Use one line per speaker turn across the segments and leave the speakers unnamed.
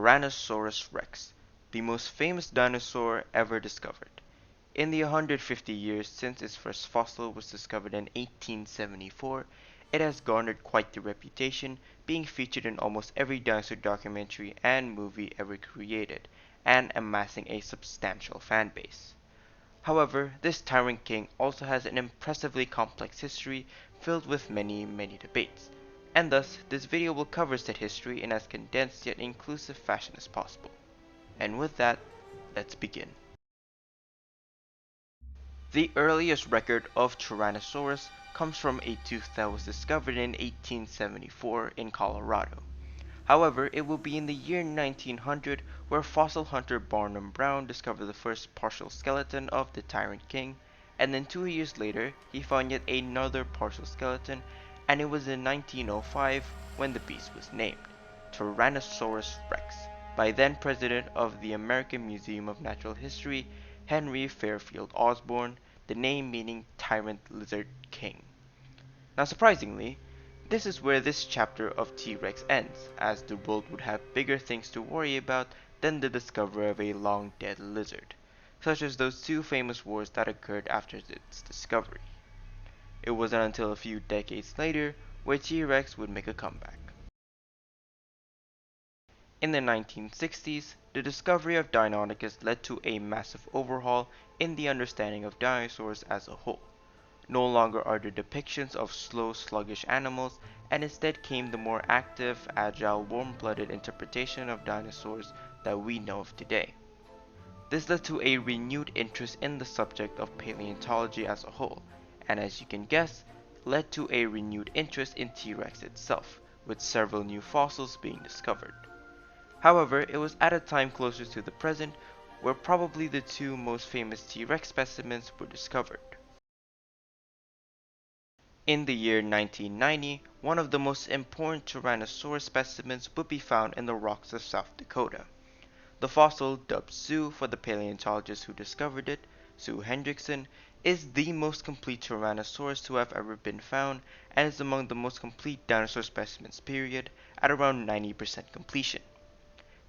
Tyrannosaurus Rex, the most famous dinosaur ever discovered. In the 150 years since its first fossil was discovered in 1874, it has garnered quite the reputation, being featured in almost every dinosaur documentary and movie ever created, and amassing a substantial fanbase. However, this tyrant king also has an impressively complex history filled with many debates, and thus this video will cover said history in as condensed yet inclusive fashion as possible. And with that, let's begin. The earliest record of Tyrannosaurus comes from a tooth that was discovered in 1874 in Colorado. However, it will be in the year 1900 where fossil hunter Barnum Brown discovered the first partial skeleton of the Tyrant King, and then 2 years later he found yet another partial skeleton, and it was in 1905 when the beast was named, Tyrannosaurus Rex, by then president of the American Museum of Natural History, Henry Fairfield Osborn, the name meaning Tyrant Lizard King. Now surprisingly, this is where this chapter of T-Rex ends, as the world would have bigger things to worry about than the discovery of a long dead lizard, such as those two famous wars that occurred after its discovery. It wasn't until a few decades later where T-Rex would make a comeback. In the 1960s, the discovery of Deinonychus led to a massive overhaul in the understanding of dinosaurs as a whole. No longer are there depictions of slow, sluggish animals, and instead came the more active, agile, warm-blooded interpretation of dinosaurs that we know of today. This led to a renewed interest in the subject of paleontology as a whole, and as you can guess, led to a renewed interest in T-Rex itself, with several new fossils being discovered. However, it was at a time closer to the present where probably the two most famous T-Rex specimens were discovered. In the year 1990, one of the most important Tyrannosaurus specimens would be found in the rocks of South Dakota. The fossil, dubbed Sue for the paleontologist who discovered it, Sue Hendrickson, is the most complete Tyrannosaurus to have ever been found and is among the most complete dinosaur specimens period at around 90% completion.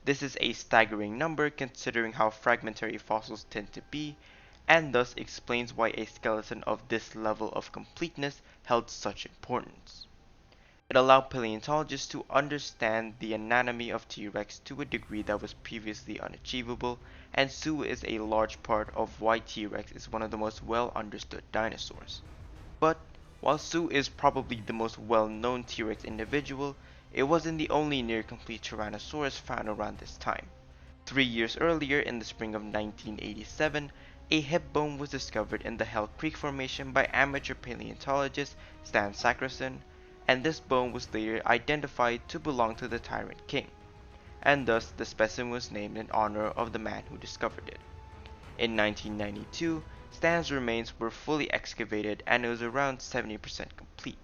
This is a staggering number considering how fragmentary fossils tend to be, and thus explains why a skeleton of this level of completeness held such importance. It allowed paleontologists to understand the anatomy of T-Rex to a degree that was previously unachievable, and Sue is a large part of why T-Rex is one of the most well understood dinosaurs. But while Sue is probably the most well-known T-Rex individual, it wasn't the only near-complete Tyrannosaurus found around this time. 3 years earlier, in the spring of 1987, a hip bone was discovered in the Hell Creek Formation by amateur paleontologist Stan Sakerson, and this bone was later identified to belong to the Tyrant King, and thus the specimen was named in honor of the man who discovered it. In 1992, Stan's remains were fully excavated and it was around 70% complete.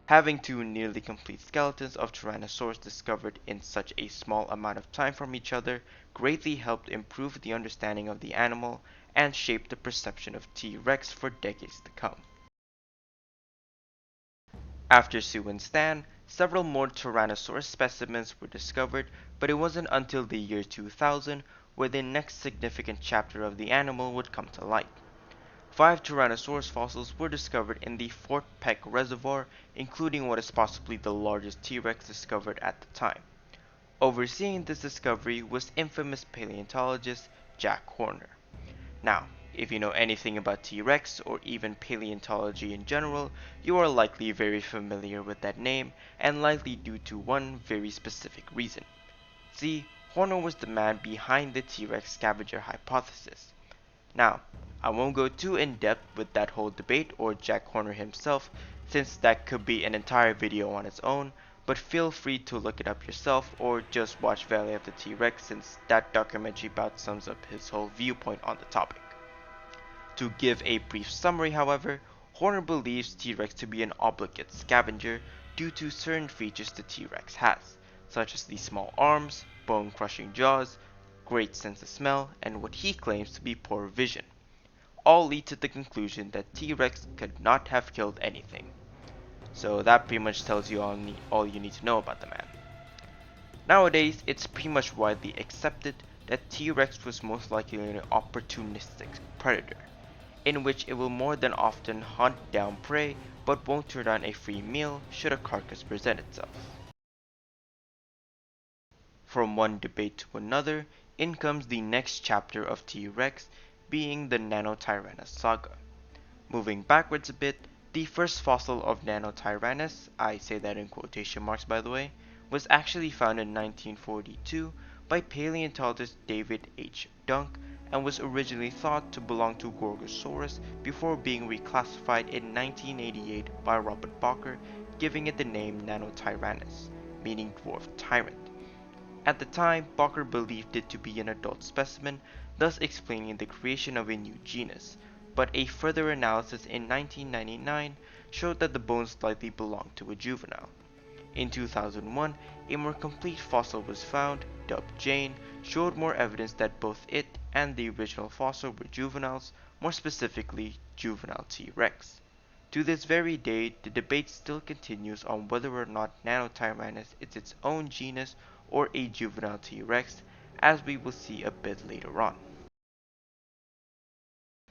Having two nearly complete skeletons of Tyrannosaurus discovered in such a small amount of time from each other greatly helped improve the understanding of the animal and shape the perception of T-Rex for decades to come. After Sue and Stan, several more Tyrannosaurus specimens were discovered, but it wasn't until the year 2000 where the next significant chapter of the animal would come to light. 5 Tyrannosaurus fossils were discovered in the Fort Peck Reservoir, including what is possibly the largest T-Rex discovered at the time. Overseeing this discovery was infamous paleontologist Jack Horner. Now, if you know anything about T-Rex or even paleontology in general, you are likely very familiar with that name, and likely due to one very specific reason. See, Horner was the man behind the T-Rex scavenger hypothesis. Now, I won't go too in-depth with that whole debate or Jack Horner himself, since that could be an entire video on its own, but feel free to look it up yourself or just watch Valley of the T-Rex, since that documentary about sums up his whole viewpoint on the topic. To give a brief summary, however, Horner believes T-Rex to be an obligate scavenger due to certain features the T-Rex has, such as the small arms, bone-crushing jaws, great sense of smell, and what he claims to be poor vision. All lead to the conclusion that T-Rex could not have killed anything. So that pretty much tells you all you need to know about the man. Nowadays, it's pretty much widely accepted that T-Rex was most likely an opportunistic predator, in which it will more than often hunt down prey but won't turn down a free meal should a carcass present itself. From one debate to another, in comes the next chapter of T-Rex, being the Nanotyrannus saga. Moving backwards a bit, the first fossil of Nanotyrannus, I say that in quotation marks by the way, was actually found in 1942 by paleontologist David H. Dunk and was originally thought to belong to Gorgosaurus before being reclassified in 1988 by Robert Bacher, giving it the name Nanotyrannus, meaning dwarf tyrant. At the time, Bacher believed it to be an adult specimen, thus explaining the creation of a new genus, but a further analysis in 1999 showed that the bones likely belonged to a juvenile. In 2001, a more complete fossil was found, dubbed Jane, showed more evidence that both it and the original fossil were juveniles, more specifically juvenile T-Rex. To this very day, the debate still continues on whether or not Nanotyrannus is its own genus or a juvenile T-Rex, as we will see a bit later on.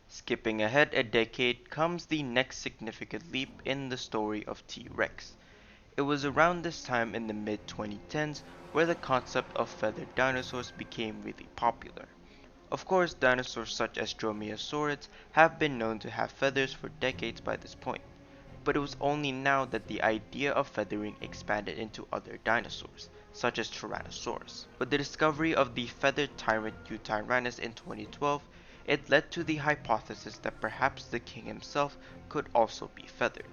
Skipping ahead a decade comes the next significant leap in the story of T-Rex. It was around this time in the mid-2010s where the concept of feathered dinosaurs became really popular. Of course, dinosaurs such as dromaeosaurids have been known to have feathers for decades by this point, but it was only now that the idea of feathering expanded into other dinosaurs, such as Tyrannosaurus. With the discovery of the feathered tyrant Tyrannus in 2012, it led to the hypothesis that perhaps the king himself could also be feathered.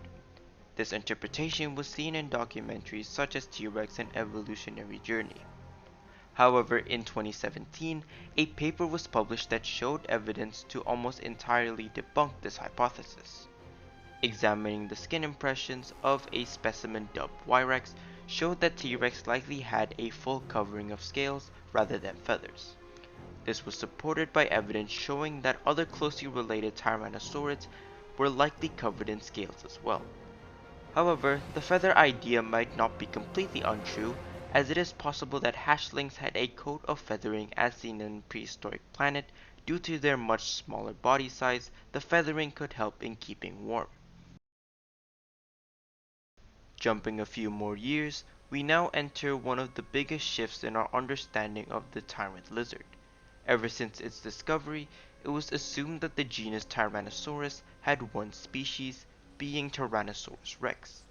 This interpretation was seen in documentaries such as T-Rex and Evolutionary Journey. However, in 2017, a paper was published that showed evidence to almost entirely debunk this hypothesis. Examining the skin impressions of a specimen dubbed Y-Rex showed that T-Rex likely had a full covering of scales rather than feathers. This was supported by evidence showing that other closely related tyrannosaurids were likely covered in scales as well. However, the feather idea might not be completely untrue, as it is possible that hatchlings had a coat of feathering as seen in prehistoric planet. Due to their much smaller body size, the feathering could help in keeping warm. Jumping a few more years, we now enter one of the biggest shifts in our understanding of the tyrant lizard. Ever since its discovery, it was assumed that the genus Tyrannosaurus had one species, being Tyrannosaurus Rex.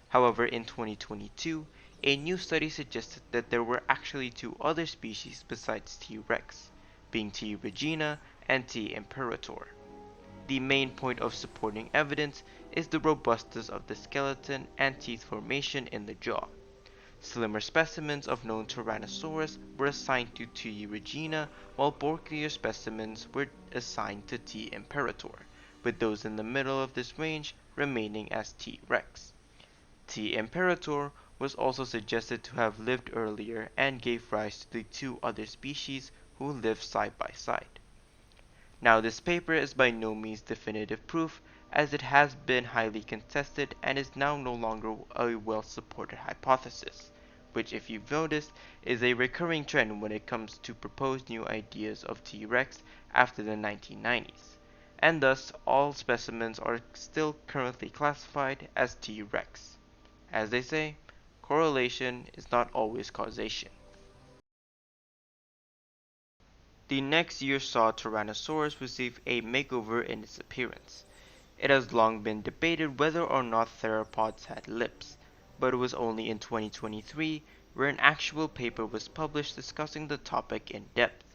However, in 2022, a new study suggested that there were actually two other species besides T. rex, being T. regina and T. imperator. The main point of supporting evidence is the robustness of the skeleton and teeth formation in the jaw. Slimmer specimens of known Tyrannosaurus were assigned to T. regina, while bulkier specimens were assigned to T. imperator, with those in the middle of this range remaining as T. rex. T. imperator was also suggested to have lived earlier and gave rise to the two other species who lived side by side. Now, this paper is by no means definitive proof, as it has been highly contested and is now no longer a well-supported hypothesis, which, if you've noticed, is a recurring trend when it comes to proposed new ideas of T-Rex after the 1990s, and thus all specimens are still currently classified as T-Rex. As they say, correlation is not always causation. The next year saw Tyrannosaurus receive a makeover in its appearance. It has long been debated whether or not theropods had lips, but it was only in 2023 where an actual paper was published discussing the topic in depth.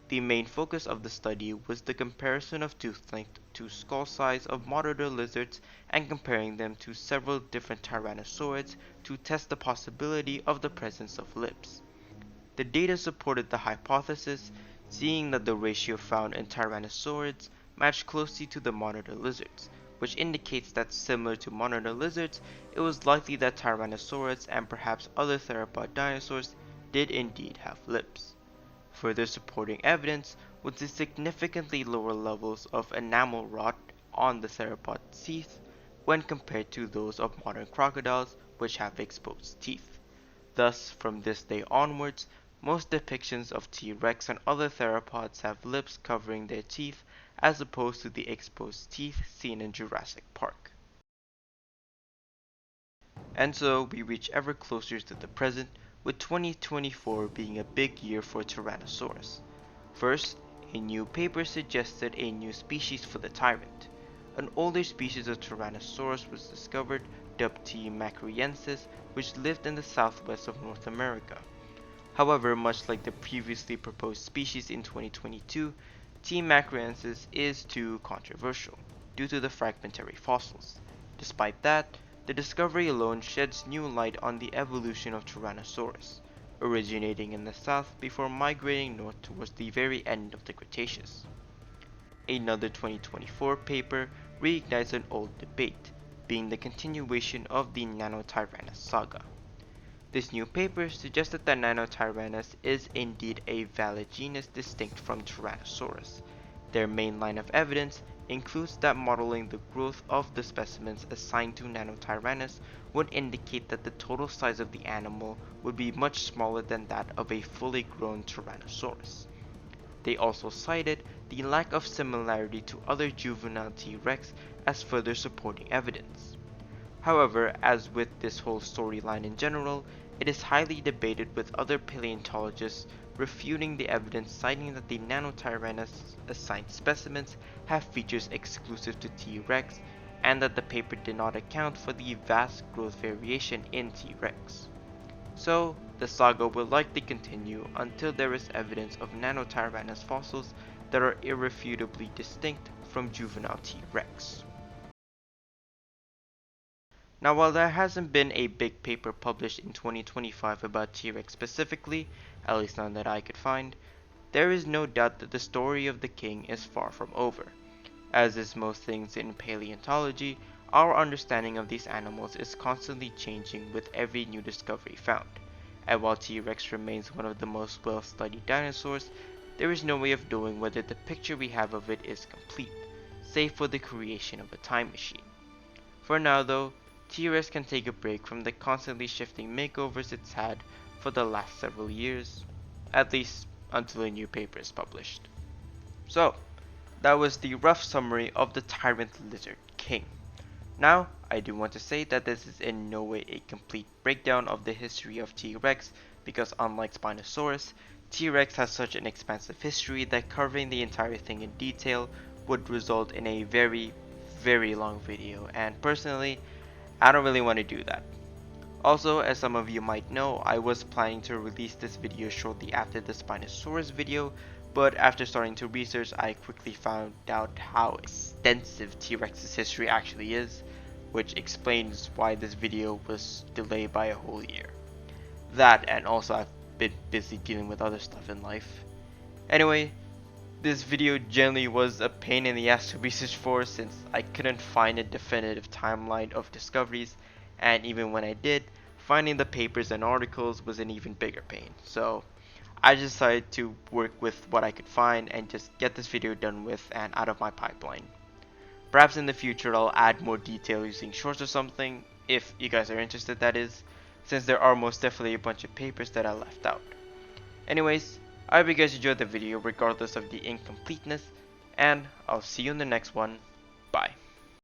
The main focus of the study was the comparison of tooth length to skull size of monitor lizards and comparing them to several different tyrannosaurids to test the possibility of the presence of lips. The data supported the hypothesis, seeing that the ratio found in tyrannosaurids matched closely to the monitor lizards, which indicates that similar to monitor lizards, it was likely that tyrannosaurids and perhaps other theropod dinosaurs did indeed have lips. Further supporting evidence was the significantly lower levels of enamel rot on the theropod teeth when compared to those of modern crocodiles, which have exposed teeth. Thus, from this day onwards, most depictions of T-Rex and other theropods have lips covering their teeth as opposed to the exposed teeth seen in Jurassic Park. And so we reach ever closer to the present, with 2024 being a big year for Tyrannosaurus. First, a new paper suggested a new species for the tyrant. An older species of Tyrannosaurus was discovered, dubbed T. macroyensis, which lived in the southwest of North America. However, much like the previously proposed species in 2022, T. macroyensis is too controversial due to the fragmentary fossils. Despite that, the discovery alone sheds new light on the evolution of Tyrannosaurus, originating in the south before migrating north towards the very end of the Cretaceous. Another 2024 paper reignites an old debate, being the continuation of the Nanotyrannus saga. This new paper suggested that Nanotyrannus is indeed a valid genus distinct from Tyrannosaurus. Their main line of evidence includes that modeling the growth of the specimens assigned to Nanotyrannus would indicate that the total size of the animal would be much smaller than that of a fully grown Tyrannosaurus. They also cited the lack of similarity to other juvenile T-Rex as further supporting evidence. However, as with this whole storyline in general, it is highly debated, with other paleontologists refuting the evidence, citing that the Nanotyrannus assigned specimens have features exclusive to T-Rex, and that the paper did not account for the vast growth variation in T-Rex. So, the saga will likely continue until there is evidence of Nanotyrannus fossils that are irrefutably distinct from juvenile T-Rex. Now, while there hasn't been a big paper published in 2025 about T-Rex specifically, at least none that I could find, there is no doubt that the story of the king is far from over. As is most things in paleontology, our understanding of these animals is constantly changing with every new discovery found. And while T-Rex remains one of the most well-studied dinosaurs, there is no way of knowing whether the picture we have of it is complete, save for the creation of a time machine. For now though, T-Rex can take a break from the constantly shifting makeovers it's had for the last several years, at least until a new paper is published. So, that was the rough summary of the Tyrant Lizard King. Now, I do want to say that this is in no way a complete breakdown of the history of T-Rex, because unlike Spinosaurus, T-Rex has such an expansive history that covering the entire thing in detail would result in a very, very long video, and personally, I don't really want to do that. Also, as some of you might know, I was planning to release this video shortly after the Spinosaurus video, but after starting to research, I quickly found out how extensive T-Rex's history actually is, which explains why this video was delayed by a whole year. That, and also I've been busy dealing with other stuff in life. Anyway, this video generally was a pain in the ass to research for, since I couldn't find a definitive timeline of discoveries, and even when I did, finding the papers and articles was an even bigger pain. So I decided to work with what I could find and just get this video done with and out of my pipeline. Perhaps in the future I'll add more detail using shorts or something, if you guys are interested that is, since there are most definitely a bunch of papers that I left out. Anyways, I hope you guys enjoyed the video regardless of the incompleteness, and I'll see you in the next one. Bye.